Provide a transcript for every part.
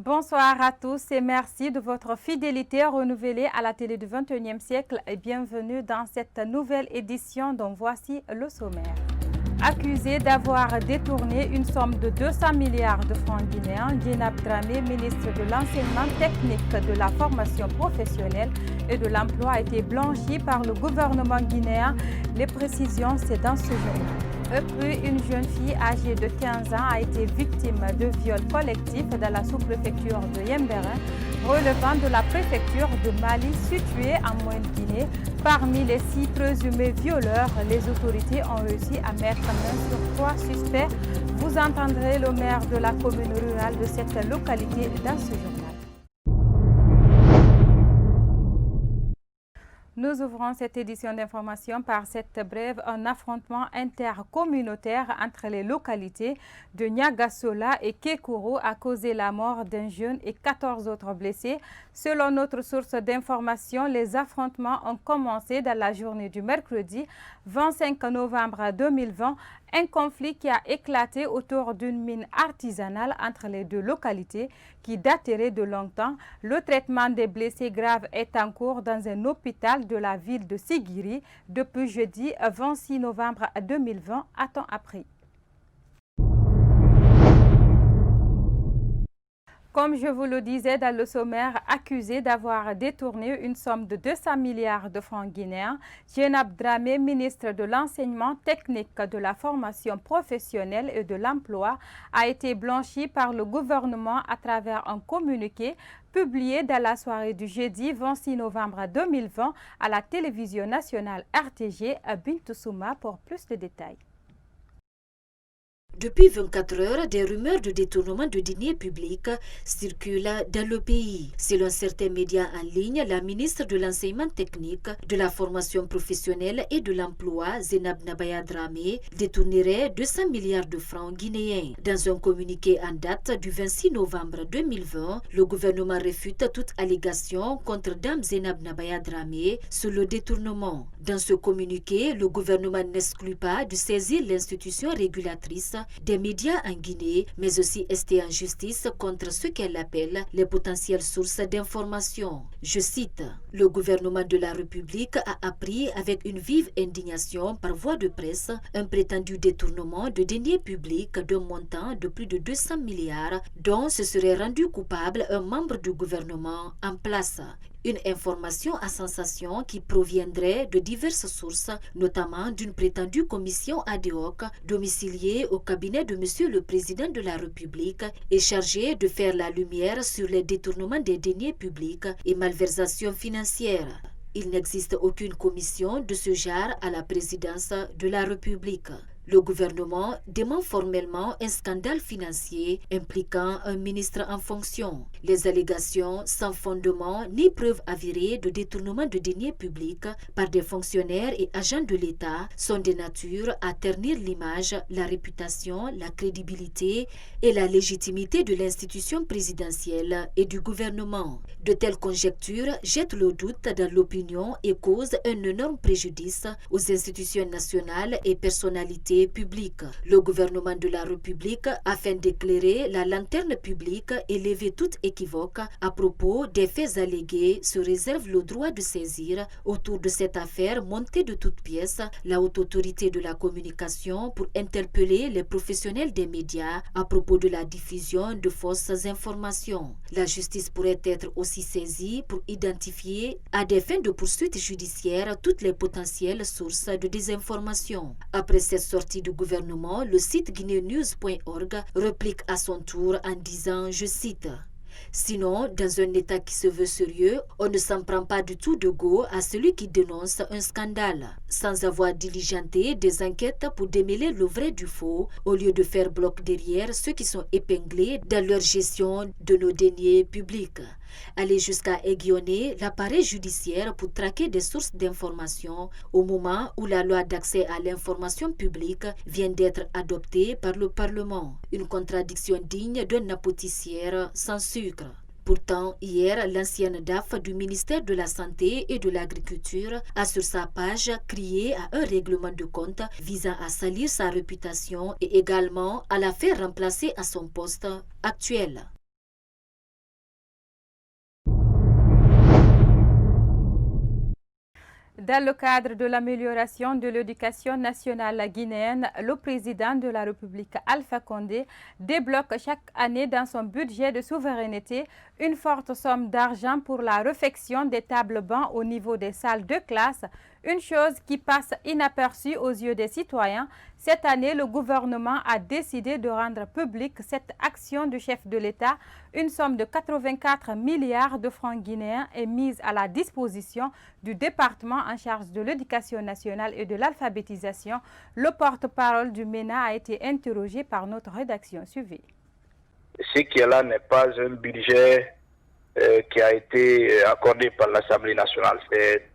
Bonsoir à tous et merci de votre fidélité renouvelée à la télé du 21e siècle et bienvenue dans cette nouvelle édition dont voici le sommaire. Accusé d'avoir détourné une somme de 200 milliards de francs guinéens, Djenab Dramé, ministre de l'enseignement technique, de la formation professionnelle et de l'emploi, a été blanchi par le gouvernement guinéen. Les précisions, c'est dans ce journal. Une jeune fille âgée de 15 ans a été victime de viol collectif dans la sous-préfecture de Yembéren, relevant de la préfecture de Mali située en Moyenne-Guinée. Parmi les 6 présumés violeurs, les autorités ont réussi à mettre main sur 3 suspects. Vous entendrez le maire de la commune rurale de cette localité dans ce journal. Nous ouvrons cette édition d'information par cette brève. Un affrontement intercommunautaire entre les localités de Niagasola et Kekuro a causé la mort d'un jeune et 14 autres blessés. Selon notre source d'information, les affrontements ont commencé dans la journée du mercredi 25 novembre 2020. Un conflit qui a éclaté autour d'une mine artisanale entre les deux localités qui daterait de longtemps. Le traitement des blessés graves est en cours dans un hôpital de la ville de Sigiri depuis jeudi 26 novembre 2020, a-t-on appris. Comme je vous le disais dans le sommaire, accusé d'avoir détourné une somme de 200 milliards de francs guinéens, Djenab Dramé, ministre de l'enseignement technique, de la formation professionnelle et de l'emploi, a été blanchi par le gouvernement à travers un communiqué publié dans la soirée du jeudi 26 novembre 2020 à la télévision nationale RTG à Bintou Souma pour plus de détails. Depuis 24 heures, des rumeurs de détournement de deniers publics circulent dans le pays. Selon certains médias en ligne, la ministre de l'enseignement technique, de la formation professionnelle et de l'emploi, Djenab Dramé, détournerait 200 milliards de francs guinéens. Dans un communiqué en date du 26 novembre 2020, le gouvernement réfute toute allégation contre Dame Djenab Dramé sur le détournement. Dans ce communiqué, le gouvernement n'exclut pas de saisir l'institution régulatrice des médias en Guinée, mais aussi rester en justice contre ce qu'elle appelle les potentielles sources d'information. Je cite, « Le gouvernement de la République a appris avec une vive indignation par voie de presse un prétendu détournement de deniers publics d'un montant de plus de 200 milliards dont se serait rendu coupable un membre du gouvernement en place. » Une information à sensation qui proviendrait de diverses sources, notamment d'une prétendue commission ad hoc domiciliée au cabinet de M. le Président de la République et chargée de faire la lumière sur les détournements des deniers publics et malversations financières. Il n'existe aucune commission de ce genre à la présidence de la République. Le gouvernement dément formellement un scandale financier impliquant un ministre en fonction. Les allégations sans fondement ni preuve avérée de détournement de deniers publics par des fonctionnaires et agents de l'État sont de nature à ternir l'image, la réputation, la crédibilité et la légitimité de l'institution présidentielle et du gouvernement. De telles conjectures jettent le doute dans l'opinion et causent un énorme préjudice aux institutions nationales et personnalités publiques. Le gouvernement de la République, afin d'éclairer la lanterne publique et lever toute équivoque à propos des faits allégués, se réserve le droit de saisir autour de cette affaire montée de toutes pièces la haute autorité de la communication pour interpeller les professionnels des médias à propos de la diffusion de fausses informations. La justice pourrait être aussi saisie pour identifier à des fins de poursuite judiciaire toutes les potentielles sources de désinformation. Après cette sortie du gouvernement, le site guineanews.org replique à son tour en disant, je cite, « Sinon, dans un État qui se veut sérieux, on ne s'en prend pas du tout de go à celui qui dénonce un scandale. Sans avoir diligenté des enquêtes pour démêler le vrai du faux, au lieu de faire bloc derrière ceux qui sont épinglés dans leur gestion de nos deniers publics. » Aller jusqu'à aiguillonner l'appareil judiciaire pour traquer des sources d'information au moment où la loi d'accès à l'information publique vient d'être adoptée par le Parlement. Une contradiction digne d'un apothicaire sans sucre. Pourtant, hier, l'ancienne DAF du ministère de la Santé et de l'Agriculture a sur sa page crié à un règlement de compte visant à salir sa réputation et également à la faire remplacer à son poste actuel. Dans le cadre de l'amélioration de l'éducation nationale guinéenne, le président de la République, Alpha Condé, débloque chaque année dans son budget de souveraineté une forte somme d'argent pour la réfection des tables-bancs au niveau des salles de classe, une chose qui passe inaperçue aux yeux des citoyens. Cette année, le gouvernement a décidé de rendre publique cette action du chef de l'État. Une somme de 84 milliards de francs guinéens est mise à la disposition du département en charge de l'éducation nationale et de l'alphabétisation. Le porte-parole du MENA a été interrogé par notre rédaction. Suivez. Ce qui est là n'est pas un budget qui a été accordé par l'Assemblée nationale. C'est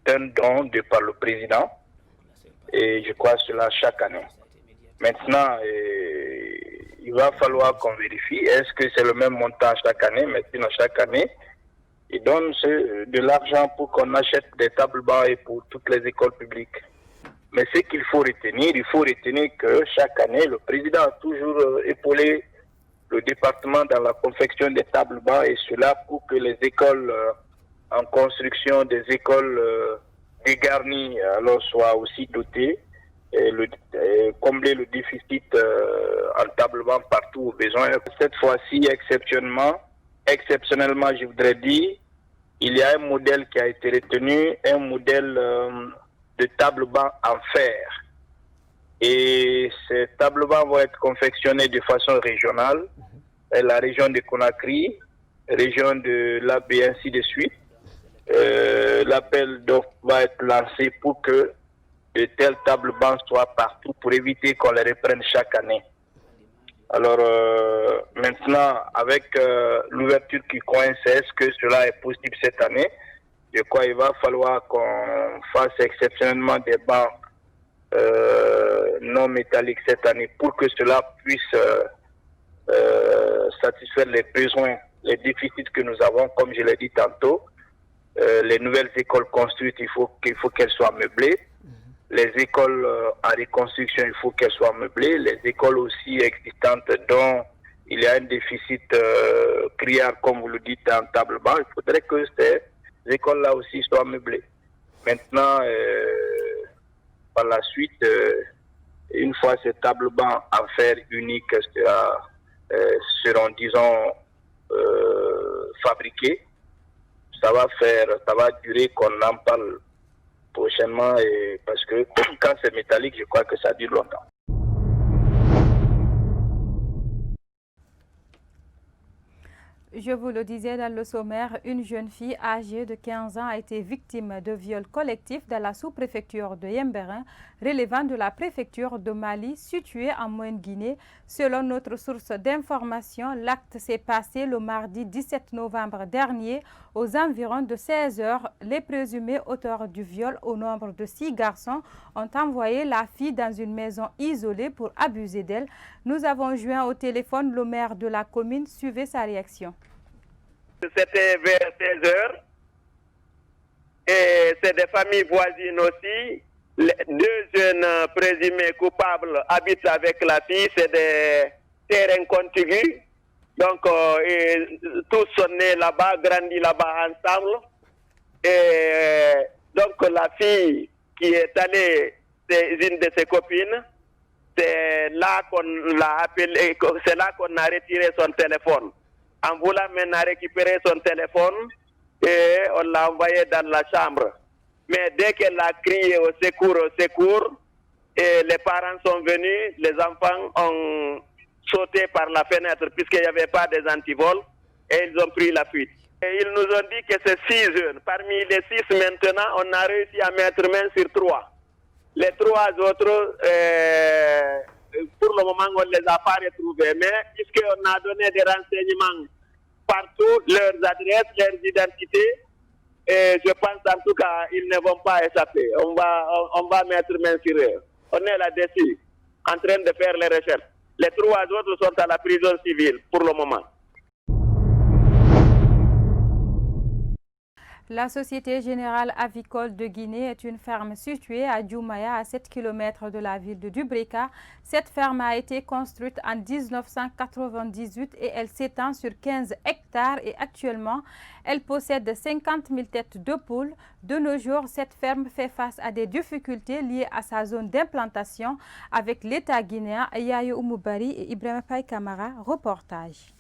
un don de par le président et je crois cela chaque année. Maintenant, il va falloir qu'on vérifie est-ce que c'est le même montant chaque année, mais sinon chaque année, il donne de l'argent pour qu'on achète des tables-bancs et pour toutes les écoles publiques. Mais ce qu'il faut retenir, que chaque année, le président a toujours épaulé le département dans la confection des tables-bancs et cela pour que les écoles en construction, des écoles dégarnies alors soient aussi dotées et combler le déficit en tablement partout au besoin. Cette fois-ci, exceptionnellement, je voudrais dire, il y a un modèle qui a été retenu, un modèle de table-banc en fer. Et ces tables-bancs vont être confectionnés de façon régionale. La région de Conakry, région de l'Abe et ainsi de suite. L'appel d'offres va être lancé pour que de tels tables-bancs soient partout pour éviter qu'on les reprenne chaque année. Alors maintenant, avec l'ouverture qui coïncide, est-ce que cela est possible cette année? Je crois qu'il va falloir qu'on fasse exceptionnellement des bancs non métalliques cette année pour que cela puisse satisfaire les besoins, les déficits que nous avons, comme je l'ai dit tantôt. Les nouvelles écoles construites, il faut qu'elles soient meublées. Les écoles en reconstruction, il faut qu'elles soient meublées. Les écoles aussi existantes dont il y a un déficit criard, comme vous le dites, en table-banc, il faudrait que ces écoles-là aussi soient meublées. Maintenant, par la suite, une fois ces tables-bancs en fer unique seront, disons, fabriqués, ça va durer qu'on en parle prochainement parce que quand c'est métallique, je crois que ça dure longtemps. Je vous le disais dans le sommaire, une jeune fille âgée de 15 ans a été victime de viol collectif dans la sous-préfecture de Yembéren, relevant de la préfecture de Mali, située en Moyenne-Guinée. Selon notre source d'information, l'acte s'est passé le mardi 17 novembre dernier aux environs de 16 heures. Les présumés auteurs du viol, au nombre de 6 garçons, ont envoyé la fille dans une maison isolée pour abuser d'elle. Nous avons joint au téléphone le maire de la commune. Suivez sa réaction. C'était vers 16 heures et c'est des familles voisines aussi. Les 2 jeunes présumés coupables habitent avec la fille, c'est des terrains contigus. Donc, tous sont nés là-bas, grandis là-bas ensemble. Et donc, la fille qui est allée, c'est une de ses copines. C'est là qu'on l'a appelé, c'est là qu'on a retiré son téléphone. En voulant maintenant récupérer son téléphone, et on l'a envoyé dans la chambre. Mais dès qu'elle a crié au secours, et les parents sont venus, les enfants ont sauté par la fenêtre puisqu'il n'y avait pas des antivols et ils ont pris la fuite. Et ils nous ont dit que c'est 6 jeunes. Parmi les 6 maintenant, on a réussi à mettre main sur 3. Les 3 autres, pour le moment, on ne les a pas retrouvés. Mais puisqu'on a donné des renseignements partout, leurs adresses, leurs identités, et je pense en tout cas ils ne vont pas échapper. On va mettre main sur eux. On est là-dessus, en train de faire les recherches. Les 3 autres sont à la prison civile pour le moment. La Société Générale Avicole de Guinée est une ferme située à Djoumaya, à 7 km de la ville de Dubrika. Cette ferme a été construite en 1998 et elle s'étend sur 15 hectares et actuellement, elle possède 50 000 têtes de poules. De nos jours, cette ferme fait face à des difficultés liées à sa zone d'implantation avec l'État guinéen. Yayo Oumoubari et Ibrahima Paye Kamara, reportage.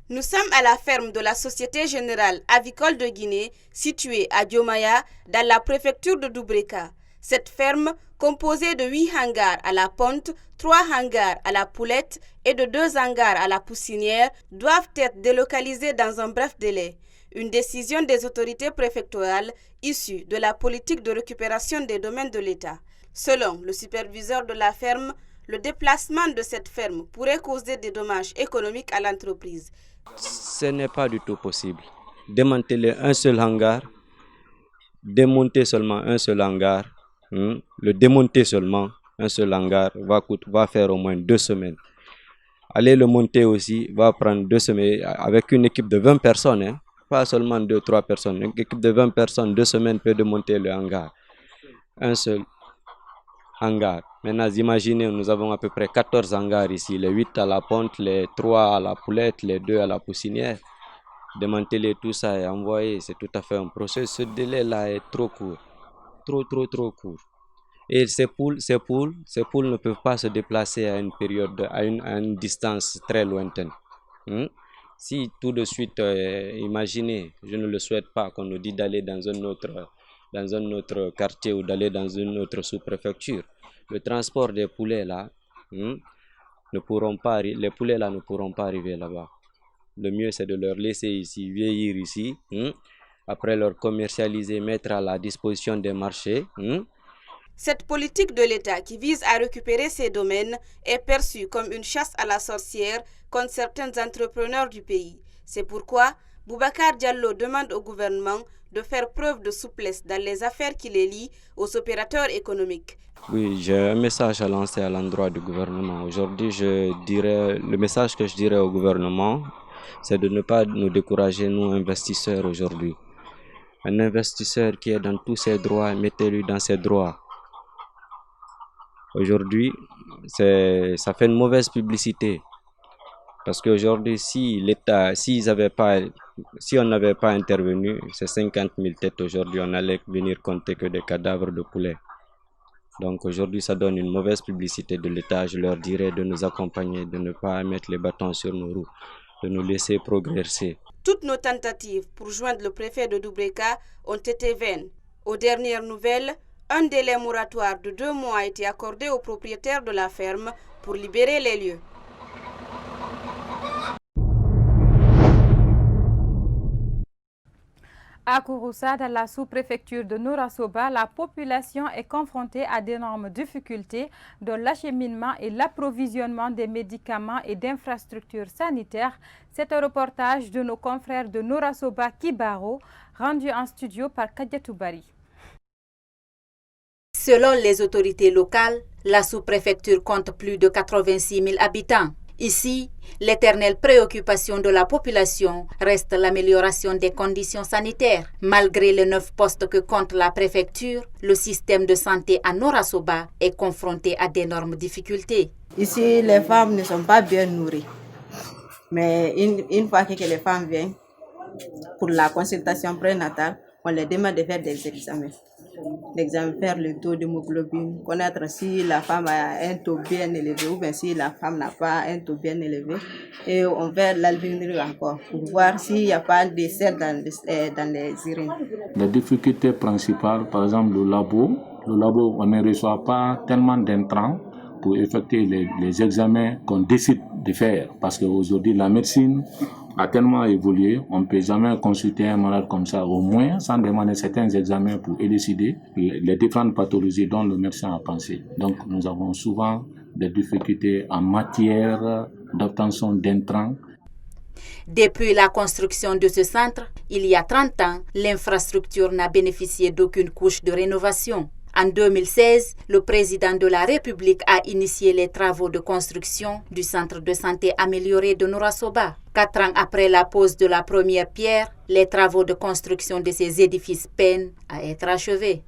Nous sommes à la ferme de la Société Générale Avicole de Guinée, située à Djoumaya, dans la préfecture de Dubrika. Cette ferme, composée de 8 hangars à la ponte, 3 hangars à la poulette et de 2 hangars à la poussinière, doivent être délocalisés dans un bref délai. Une décision des autorités préfectorales issue de la politique de récupération des domaines de l'État. Selon le superviseur de la ferme, le déplacement de cette ferme pourrait causer des dommages économiques à l'entreprise. Ce n'est pas du tout possible. Démanteler un seul hangar, démonter seulement un seul hangar, le démonter seulement un seul hangar va faire au moins 2 semaines. Aller le monter aussi va prendre 2 semaines avec une équipe de 20 personnes, pas seulement 2-3 personnes. Une équipe de 20 personnes, 2 semaines peut démonter le hangar. Un seul hangars. Maintenant, imaginez, nous avons à peu près 14 hangars ici, les 8 à la ponte, les 3 à la poulette, les 2 à la poussinière. Démanteler tout ça et envoyer, c'est tout à fait un processus. Ce délai-là est trop court, trop court. Et ces poules ne peuvent pas se déplacer à une période, à une distance très lointaine. Si tout de suite, imaginez, je ne le souhaite pas, qu'on nous dit d'aller dans un autre quartier ou d'aller dans une autre sous-préfecture. Le transport des poulets là, les poulets là ne pourront pas arriver là-bas. Le mieux c'est de leur laisser ici, vieillir ici, après leur commercialiser, mettre à la disposition des marchés. Cette politique de l'État qui vise à récupérer ces domaines est perçue comme une chasse à la sorcière contre certains entrepreneurs du pays. C'est pourquoi Boubacar Diallo demande au gouvernement de faire preuve de souplesse dans les affaires qui les lient aux opérateurs économiques. Oui, j'ai un message à lancer à l'endroit du gouvernement. Aujourd'hui, le message que je dirais au gouvernement, c'est de ne pas nous décourager, nous investisseurs aujourd'hui. Un investisseur qui est dans tous ses droits, mettez-le dans ses droits. Aujourd'hui, ça fait une mauvaise publicité. Parce qu'aujourd'hui, si on n'avait pas intervenu, ces 50 000 têtes aujourd'hui, on allait venir compter que des cadavres de poulets. Donc aujourd'hui, ça donne une mauvaise publicité de l'État. Je leur dirais de nous accompagner, de ne pas mettre les bâtons sur nos roues, de nous laisser progresser. Toutes nos tentatives pour joindre le préfet de Dubrika ont été vaines. Aux dernières nouvelles, un délai moratoire de 2 mois a été accordé aux propriétaires de la ferme pour libérer les lieux. À Kouroussa, dans la sous-préfecture de Nourasoba, la population est confrontée à d'énormes difficultés dans l'acheminement et l'approvisionnement des médicaments et d'infrastructures sanitaires. C'est un reportage de nos confrères de Nourasoba Kibaro, rendu en studio par Kadiatou Bari. Selon les autorités locales, la sous-préfecture compte plus de 86 000 habitants. Ici, l'éternelle préoccupation de la population reste l'amélioration des conditions sanitaires. Malgré les 9 postes que compte la préfecture, le système de santé à Nourasoba est confronté à d'énormes difficultés. Ici, les femmes ne sont pas bien nourries. Mais une fois que les femmes viennent pour la consultation prénatale, on les demande de faire des examens. Faire le taux d'hémoglobine, connaître si la femme a un taux bien élevé ou bien si la femme n'a pas un taux bien élevé. Et on fait l'alvéolir encore pour voir s'il n'y a pas de sel dans les urines. La difficulté principale, par exemple, le labo, on ne reçoit pas tellement d'intrants pour effectuer les examens qu'on décide de faire. Parce qu'aujourd'hui, la médecine a tellement évolué, on ne peut jamais consulter un malade comme ça, au moins sans demander certains examens pour élucider les différentes pathologies dont le médecin a pensé. Donc nous avons souvent des difficultés en matière d'obtention d'intrants. Depuis la construction de ce centre, il y a 30 ans, l'infrastructure n'a bénéficié d'aucune couche de rénovation. En 2016, le président de la République a initié les travaux de construction du centre de santé amélioré de Nourasoba. 4 ans après la pose de la première pierre, les travaux de construction de ces édifices peinent à être achevés.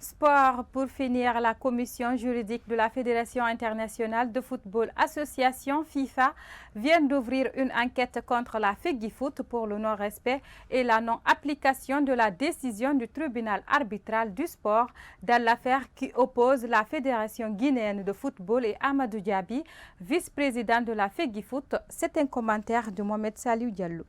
Sport, pour finir, la commission juridique de la Fédération internationale de football association FIFA vient d'ouvrir une enquête contre la FEGIFOOT pour le non-respect et la non-application de la décision du tribunal arbitral du sport dans l'affaire qui oppose la Fédération guinéenne de football et Amadou Diaby, vice-président de la FEGIFOOT. C'est un commentaire de Mohamed Salou Diallo.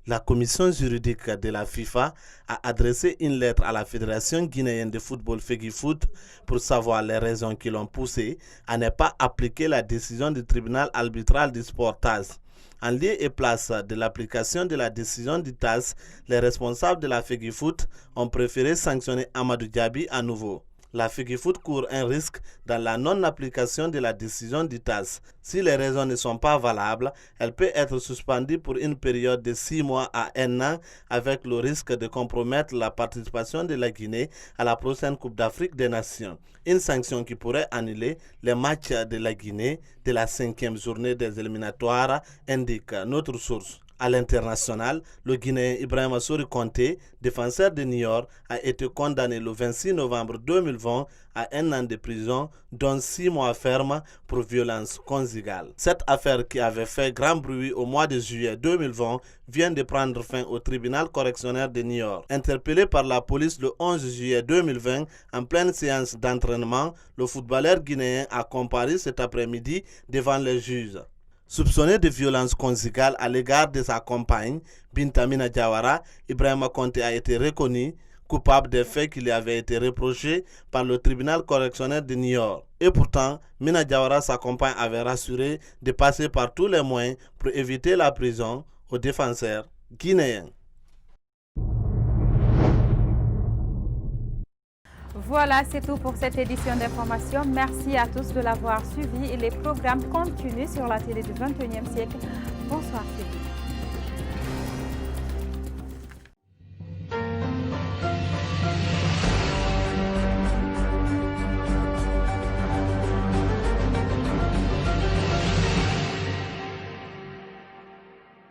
La commission juridique de la FIFA a adressé une lettre à la Fédération guinéenne de football FEGIFOOT pour savoir les raisons qui l'ont poussé à ne pas appliquer la décision du tribunal arbitral du sport TAS. En lieu et place de l'application de la décision du TAS, les responsables de la FEGIFOOT ont préféré sanctionner Amadou Diaby à nouveau. La FEGIFOOT court un risque dans la non-application de la décision du TAS. Si les raisons ne sont pas valables, elle peut être suspendue pour une période de 6 mois à 1 an avec le risque de compromettre la participation de la Guinée à la prochaine Coupe d'Afrique des Nations. Une sanction qui pourrait annuler les matchs de la Guinée de la 5e journée des éliminatoires, indique notre source. À l'international, le Guinéen Ibrahima Sori Konté, défenseur de New York, a été condamné le 26 novembre 2020 à 1 an de prison, dont 6 mois ferme pour violence conjugale. Cette affaire qui avait fait grand bruit au mois de juillet 2020 vient de prendre fin au tribunal correctionnel de New York. Interpellé par la police le 11 juillet 2020 en pleine séance d'entraînement, le footballeur guinéen a comparu cet après-midi devant les juges. Soupçonné de violence conjugale à l'égard de sa compagne, Binta Mina Diawara, Ibrahima Konté a été reconnu coupable des faits qui lui avaient été reprochés par le tribunal correctionnel de New York. Et pourtant, Mina Diawara, sa compagne, avait rassuré de passer par tous les moyens pour éviter la prison aux défenseurs guinéens. Voilà, c'est tout pour cette édition d'information. Merci à tous de l'avoir suivi et les programmes continuent sur la télé du 21e siècle. Bonsoir Philippe.